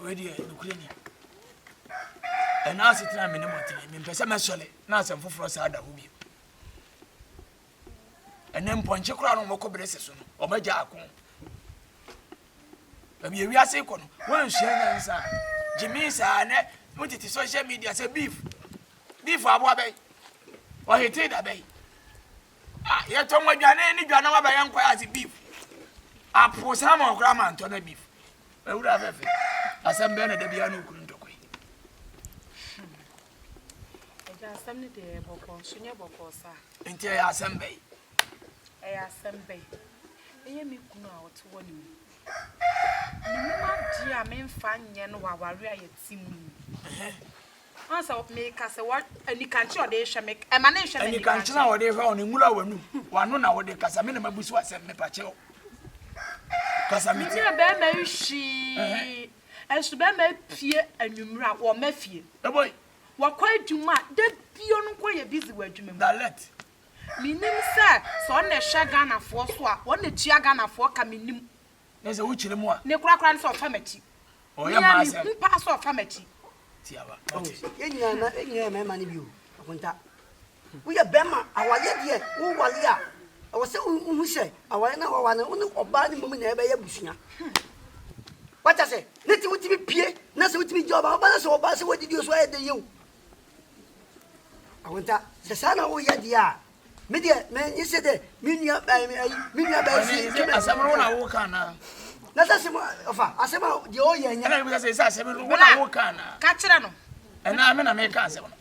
ready nukreni and now sit na me ne motene me pese me sole na asem foforo sa da ho bi enem ponche kura no moko brese so no o maja akon abi ewi ase ko no wan hia nyansa jimi sa ne mutiti social media say beef abo abai o hete da bai ye to nwadwane ni dwana wa bayan kwa as beef apo sama okra man to na beef ewura fefe asembe na da bia no kuru ntokoi eja asemne de boko sunye boko sa enti ya asembe asembe eye mi kunu a wote woni ni ma di a me mfa nye no waware a yetimu ansa me ka se what ani kanchi o de hwe me e ma na hwe me ani kanchi na o de hwe oni mura wanu wanu na o de kasa me na mabusu asembe pa che kasa mi ti be ma hwi enso be ma pie anwumra wo mafie e boy wakwa adwuma da bio no ko ye busy wa adwuma da let minim se so na hwe Ghana fo so a wo na tua Ghana fo ka minim ne se wo chire mu a ne kura so famati o ya ma se mpa so famati tiaba enya me ma ni bio akunta wo ye bema awaye de wo wale a wo se hu se awaye na wa na wo oba ni mum na ebe ya busua wata se ne ti wuti pie na se wuti joba oba na se oba se wodi dio so ya de yew akunta se sana wo ye de a me de me ni se de minia ba si asamro na wo kana na se mo ofa asema de o ye nya na bi se asamro na wo kana ka kire no na me na me ka asem no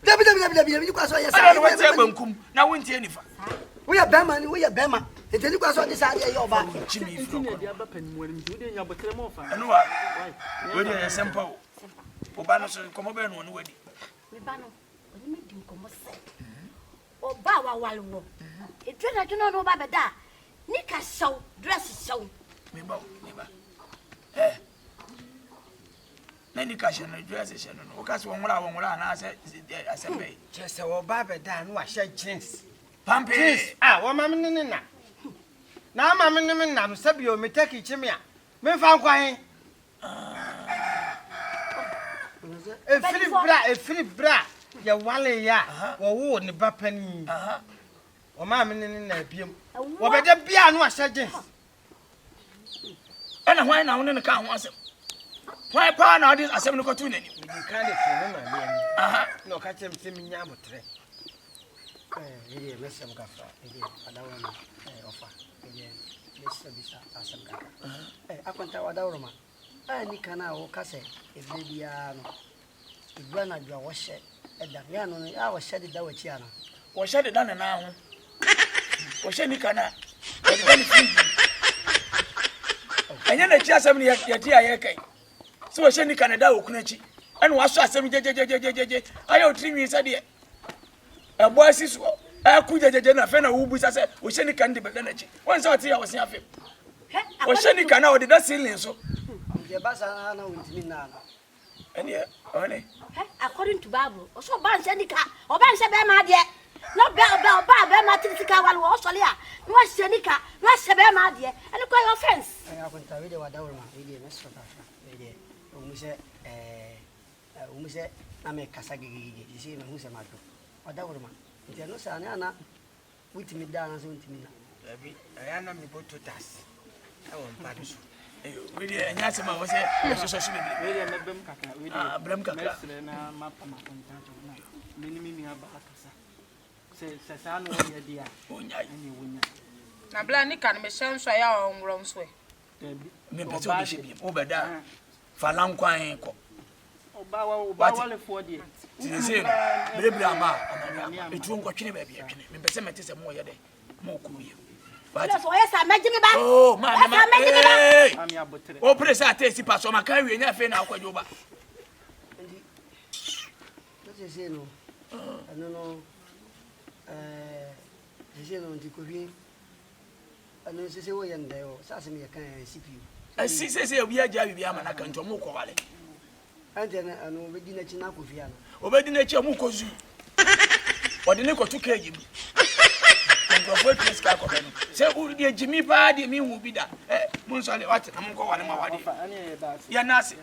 Dabi kwa so yes. I want to bankum na wonti anifa. We are bema ni we are bema. Eteli kwa so this ade ye oba. Chimi fro. Ndi aba panimu ni ndi nya botere mo fa. Eno wa. We dey sempa o. Oba no so komo be no wadi. Me ba no. Oni me dim komo se. Oba wa wale wo. Etu na juno no ba beda. Ni ka show, dress show. Me ba. Nani ka she no dress she no. O ka se wonwura na asembe. Chese wo ba beda no wa she jeans. Pampe. Wo ma me ne na. Na ma me ne na no sabi o me take chime a. Me fa nkwan. Efiri bra. Ya wale ya. Wo ne ba pani. Wo ma me ne na biem. Wo beda bia no wa she jeans. Ana hwan na won ne ka ho asem. Why pa na this asem no ko tu nani. Di kan de tu no na ni. No ka chem se mi nya botre. Ele mesem gafa. Ele adawa na ofa. Ele mesem bisa asem gafa. Akwanta wadawro ma. Ni kana wo kase ebe bia no. Igwa na dwa wo hye. Eda ya no ya wo hye de da wachi ana. Wo hye de da na ho. Wo hye ni kana. E de ni fi. Anya na chi asem ni ya ti aye kai. So wo hye ni kana da okunachi. Ene wo aso asem jejejejejeje. Ayo trinwi sa de. Ebo asiso. Aku jejeje na fe na wo busa se wo hye ni kana de be na chi. Won se oti ya wo se afem. Wo hye ni kana wo de da ceiling so. Je basa na wontimi na. Ene one. According to Bible, so ban senika, o ban se be ma de. No be ma titika wale wo so le a. No senika, no se be ma de. Ene ko offense. Akwanta we de wadawro ma. We de meso gafa. We de umise na me kasa gigigi. Isi na huse ma do. Wadawro ma. Nti no sa na na witimi da na so witimi na. Abi ayana mi boto tas. Awo mpado so. We dey anya se ma wo se so so be. We dey na bem kaka. We dey bem kaka. Mesre na mapa ma kontato na. Minimi mi aba akasa. Se sa no ye dia. Onya ni wonya. na bla ni kan me hye nso ya onwro nso e. Me pese o be bi. O be da. Fa lankwan ko. Oba wale fo de. Tise berebere ama amania. Etu nkotwene ba bi atwene. Me pese mete se mo ye de. Mo ko ye. So yes, I make me back. Oh, man. Ami abotre. O presa atesi paso maka wi nya fe na akwadwo ba. Ndi. Let's say no. No. Je no ndi ko bi. Ano se wo ye ndai o. Sa se me kan CPU. Si se obi agya bibi ama na kan to mo ko wale. Ante na ano be di na chi na ko fi ana. Obedi na chi mo ko zu. Ode ne ko tu keji mu. nkurɔfoɔ atwa sika akɔbɛ no sɛ deɛ gyimi paa deɛ mehu bi da mo nsɔle wate na monkɔ wale ma wade yɛna ase